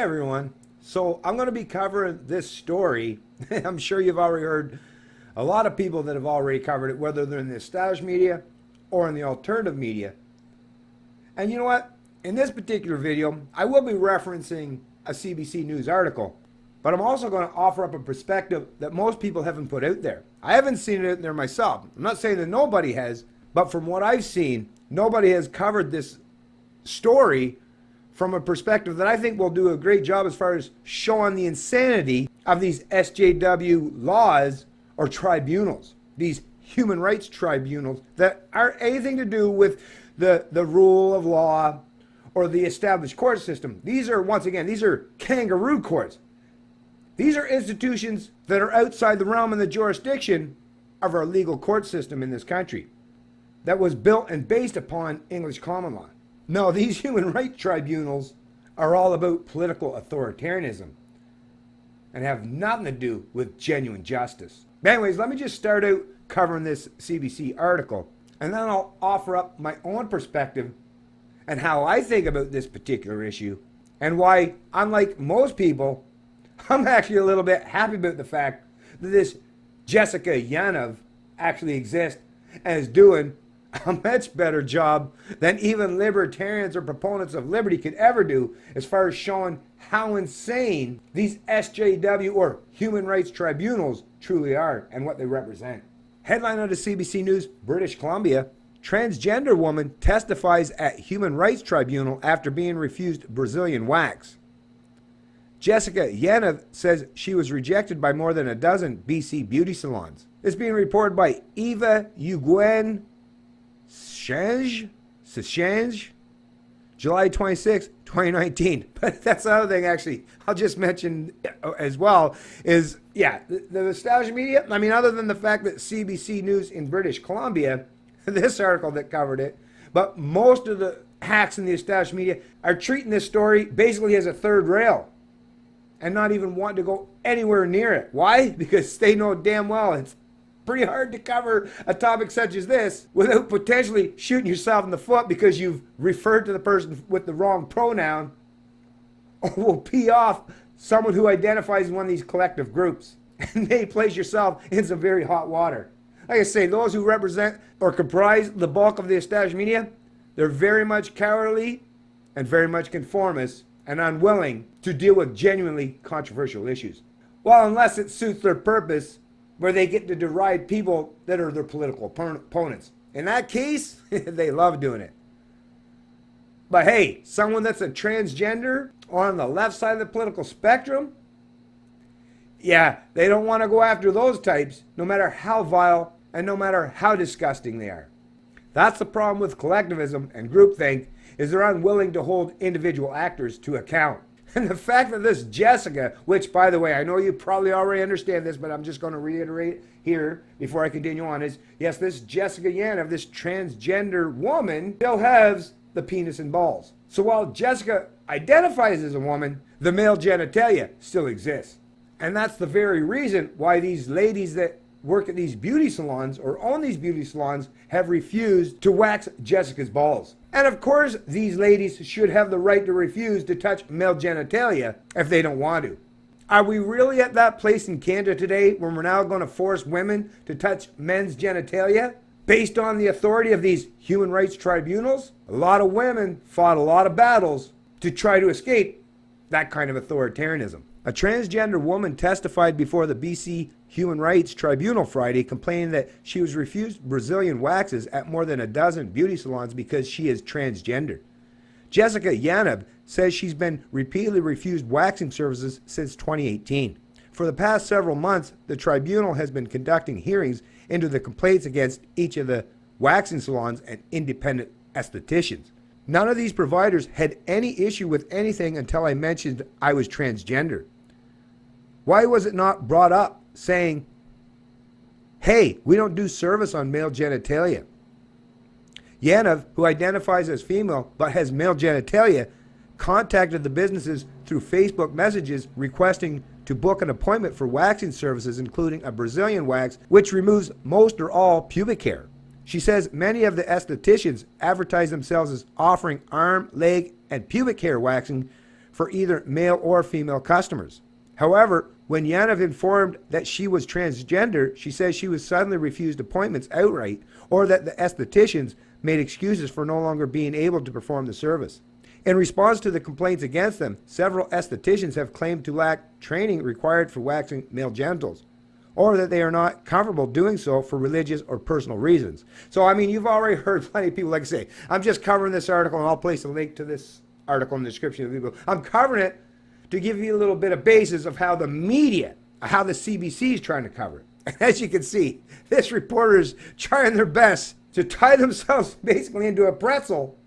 everyone. So I'm going to be covering this story. I'm sure you've already heard a lot of people that have already covered it, whether they're in the established media or in the alternative media. And you know what? In this particular video, I will be referencing a CBC News article, but I'm also going to offer up a perspective that most people haven't put out there. I haven't seen it out there myself. I'm not saying that nobody has, but from what I've seen, nobody has covered this story from a perspective that I think will do a great job as far as showing the insanity of these SJW laws or tribunals, these human rights tribunals that aren't anything to do with the rule of law or the established court system. These are, once again, these are kangaroo courts. These are institutions that are outside the realm and the jurisdiction of our legal court system in this country that was built and based upon English common law. No, these human rights tribunals are all about political authoritarianism and have nothing to do with genuine justice. But anyways, let me just start out covering this CBC article, and then I'll offer up my own perspective and how I think about this particular issue, and why, unlike most people, I'm actually a little bit happy about the fact that this Jessica Yaniv actually exists and is doing a much better job than even libertarians or proponents of liberty could ever do as far as showing how insane these SJW or human rights tribunals truly are and what they represent. Headline on the CBC News, British Columbia: transgender woman testifies at human rights tribunal after being refused Brazilian wax. Jessica Yaniv says she was rejected by more than a dozen BC beauty salons. It's being reported by Eva Euguen Sachange, July 26, 2019. But that's the other thing, actually, I'll just mention as well is, the established media, I mean, other than the fact that CBC News in British Columbia, this article that covered it, but most of the hacks in the established media are treating this story basically as a third rail and not even wanting to go anywhere near it. Why? Because they know damn well it's pretty hard to cover a topic such as this without potentially shooting yourself in the foot because you've referred to the person with the wrong pronoun, or will pee off someone who identifies in one of these collective groups and may place yourself in some very hot water. Like I say, those who represent or comprise the bulk of the established media, they're very much cowardly and very much conformist and unwilling to deal with genuinely controversial issues. Well, unless it suits their purpose, where they get to deride people that are their political opponents. In that case, they love doing it. But hey, someone that's a transgender or on the left side of the political spectrum, they don't want to go after those types, no matter how vile and no matter how disgusting they are. That's the problem with collectivism and groupthink, is they're unwilling to hold individual actors to account. And the fact that this Jessica, which, by the way, I know you probably already understand this, but I'm just going to reiterate here before I continue on, is, yes, this Jessica Yaniv, this transgender woman, still has the penis and balls. So while Jessica identifies as a woman, the male genitalia still exists. And that's the very reason why these ladies that work at these beauty salons or own these beauty salons have refused to wax Jessica's balls. And of course, these ladies should have the right to refuse to touch male genitalia if they don't want to. Are we really at that place in Canada today where we're now going to force women to touch men's genitalia based on the authority of these human rights tribunals? A lot of women fought a lot of battles to try to escape that kind of authoritarianism. A transgender woman testified before the BC Human Rights Tribunal Friday, complaining that she was refused Brazilian waxes at more than a dozen beauty salons because she is transgender. Jessica Yaniv says she's been repeatedly refused waxing services since 2018. For the past several months, the tribunal has been conducting hearings into the complaints against each of the waxing salons and independent estheticians. None of these providers had any issue with anything until I mentioned I was transgender. Why was it not brought up saying, hey, we don't do service on male genitalia? Yaniv, who identifies as female but has male genitalia, contacted the businesses through Facebook messages requesting to book an appointment for waxing services, including a Brazilian wax, which removes most or all pubic hair. She says many of the estheticians advertise themselves as offering arm, leg, and pubic hair waxing for either male or female customers. However, when Yaniv informed that she was transgender, she says she was suddenly refused appointments outright, or that the estheticians made excuses for no longer being able to perform the service. In response to the complaints against them, several estheticians have claimed to lack training required for waxing male genitals, or that they are not comfortable doing so for religious or personal reasons. So, I mean, you've already heard plenty of people, like I say, I'm just covering this article, and I'll place a link to this article in the description of the video. I'm covering it to give you a little bit of basis of how the media, how the CBC is trying to cover it. And as you can see, this reporter is trying their best to tie themselves basically into a pretzel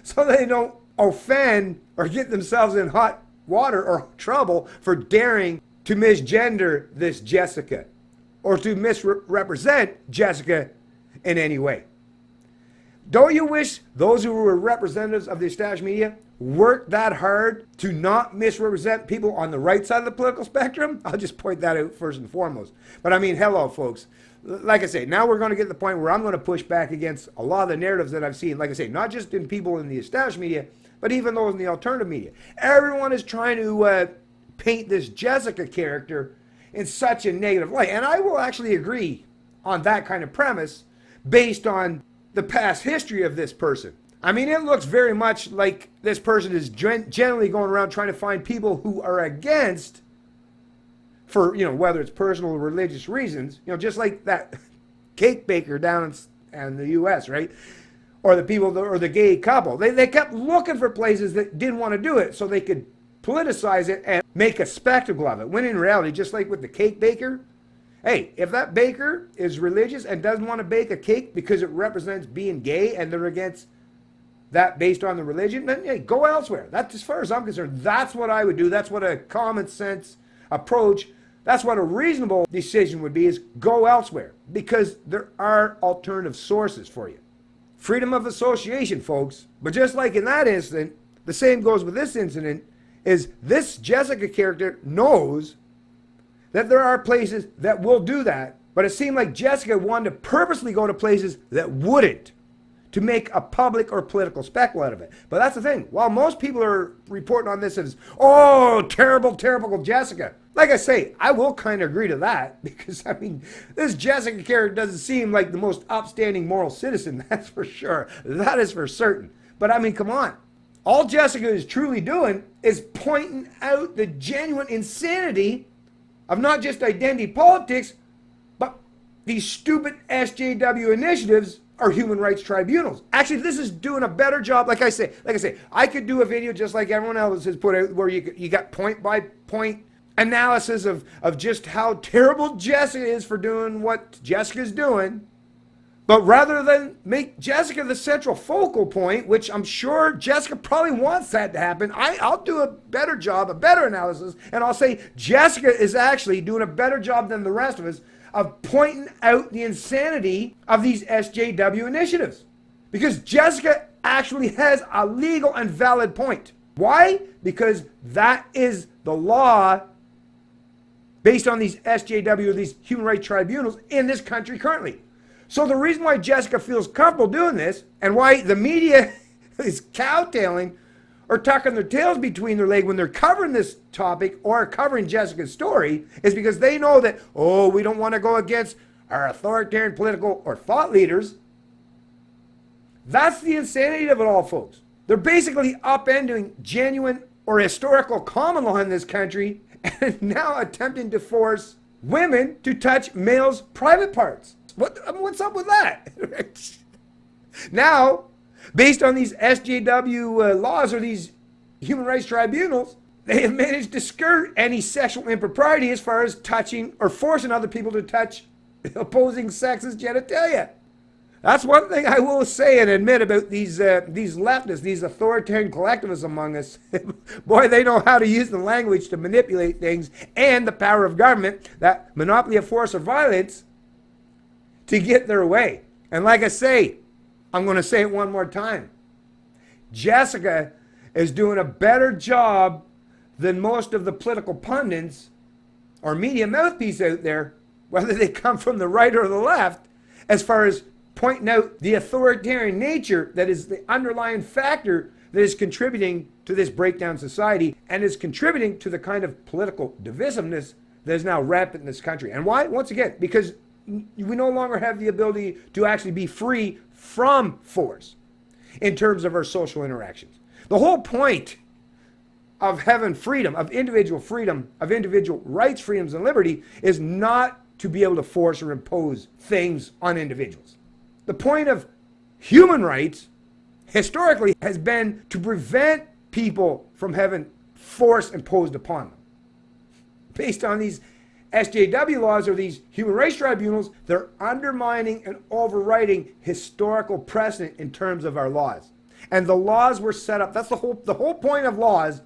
so they don't offend or get themselves in hot water or trouble for daring to misgender this Jessica or to misrepresent Jessica in any way. Don't you wish those who were representatives of the established media worked that hard to not misrepresent people on the right side of the political spectrum? I'll just point that out first and foremost. But I mean, hello, folks. Like I say, now we're going to get to the point where I'm going to push back against a lot of the narratives that I've seen. Like I say, not just in people in the established media, but even those in the alternative media. Everyone is trying to paint this Jessica character in such a negative light. And I will actually agree on that kind of premise based on the past history of this person. I mean, it looks very much like this person is generally going around trying to find people who are against, for, you know, whether it's personal or religious reasons, you know, just like that cake baker down in the U.S., right? Or the people, or the gay couple. They kept looking for places that didn't want to do it so they could politicize it and make a spectacle of it. When in reality, just like with the cake baker, hey, if that baker is religious and doesn't want to bake a cake because it represents being gay and they're against that based on the religion, then hey, go elsewhere. That's, as far as I'm concerned, that's what I would do. That's what a common sense approach, that's what a reasonable decision would be, is go elsewhere, because there are alternative sources for you. Freedom of association, folks. But just like in that incident, the same goes with this incident, is this Jessica character knows that there are places that will do that, but it seemed like Jessica wanted to purposely go to places that wouldn't, to make a public or political spectacle out of it. But that's the thing. While most people are reporting on this as, oh, terrible, terrible Jessica. Like I say, I will kind of agree to that, because, I mean, this Jessica character doesn't seem like the most upstanding moral citizen, that's for sure. That is for certain. But, I mean, come on. All Jessica is truly doing is pointing out the genuine insanity of not just identity politics, but these stupid SJW initiatives or human rights tribunals. Actually, this is doing a better job. Like I say, I could do a video just like everyone else has put out, where you got point by point analysis of just how terrible Jessica is for doing what Jessica's doing. But rather than make Jessica the central focal point, which I'm sure Jessica probably wants that to happen, I'll do a better job, a better analysis, and I'll say Jessica is actually doing a better job than the rest of us of pointing out the insanity of these SJW initiatives. Because Jessica actually has a legal and valid point. Why? Because that is the law based on these SJW, these human rights tribunals in this country currently. So the reason why Jessica feels comfortable doing this, and why the media is cowtailing or tucking their tails between their legs when they're covering this topic or covering Jessica's story, is because they know that, oh, we don't want to go against our authoritarian political or thought leaders. That's the insanity of it all, folks. They're basically upending genuine or historical common law in this country and now attempting to force women to touch males' private parts. What's up with that? Now, based on these SJW laws or these human rights tribunals, they have managed to skirt any sexual impropriety as far as touching or forcing other people to touch opposing sex's genitalia. That's one thing I will say and admit about these leftists, these authoritarian collectivists among us. Boy, they know how to use the language to manipulate things, and the power of government, that monopoly of force or violence, to get their way. And like I say, I'm going to say it one more time. Jessica is doing a better job than most of the political pundits or media mouthpiece out there, whether they come from the right or the left, as far as pointing out the authoritarian nature that is the underlying factor that is contributing to this breakdown society and is contributing to the kind of political divisiveness that is now rampant in this country. And why? Once again, because we no longer have the ability to actually be free from force in terms of our social interactions. The whole point of having freedom, of individual rights, freedoms, and liberty is not to be able to force or impose things on individuals. The point of human rights historically has been to prevent people from having force imposed upon them. Based on these SJW laws or these human rights tribunals, they're undermining and overriding historical precedent in terms of our laws. And the laws were set up, that's the whole point of laws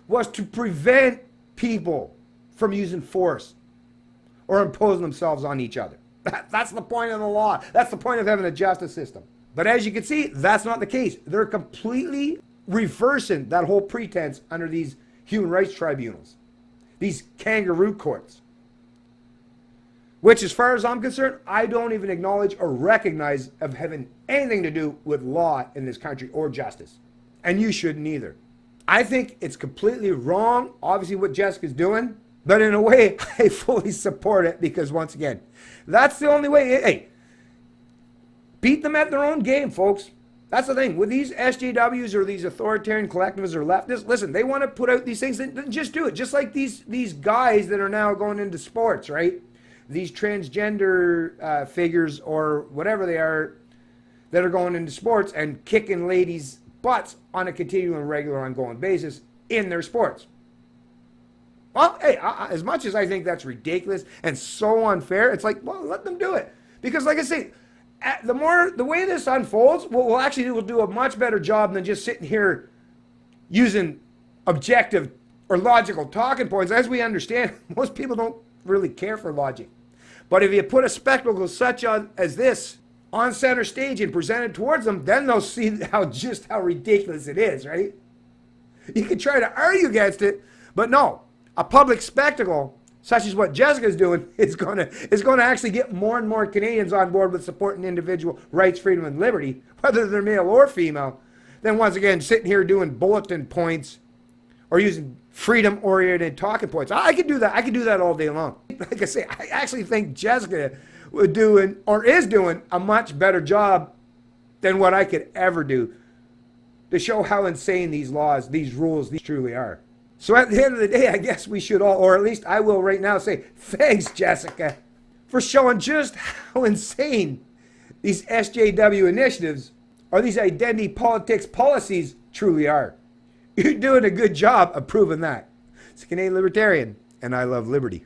was to prevent people from using force or imposing themselves on each other. That's the point of the law. That's the point of having a justice system. But as you can see, that's not the case. They're completely reversing that whole pretense under these human rights tribunals, these kangaroo courts, which, as far as I'm concerned, I don't even acknowledge or recognize of having anything to do with law in this country or justice. And you shouldn't either. I think it's completely wrong, obviously, what Jessica's doing, but in a way, I fully support it because, once again, that's the only way. Hey, beat them at their own game, folks. That's the thing. With these SJWs or these authoritarian collectivists or leftists, listen, they want to put out these things, then just do it. Just like these guys that are now going into sports, right? These transgender figures or whatever they are that are going into sports and kicking ladies' butts on a continual and regular ongoing basis in their sports. Well, hey, as much as I think that's ridiculous and so unfair, it's like, well, let them do it. Because like I say, the way this unfolds, we'll do a much better job than just sitting here using objective or logical talking points. As we understand, most people don't really care for logic. But if you put a spectacle such as this on center stage and present it towards them, then they'll see just how ridiculous it is, right? You can try to argue against it, but no, a public spectacle such as what Jessica's doing is going to actually get more and more Canadians on board with supporting individual rights, freedom, and liberty, whether they're male or female, than once again sitting here doing bulletin points or using freedom-oriented talking points. I could do that. I could do that all day long. Like I say, I actually think Jessica is doing a much better job than what I could ever do to show how insane these laws, these rules, these truly are. So at the end of the day, I guess we should all, or at least I will right now, say thanks, Jessica, for showing just how insane these SJW initiatives or these identity politics policies truly are. You're doing a good job of proving that. It's Canadian Libertarian, and I love liberty.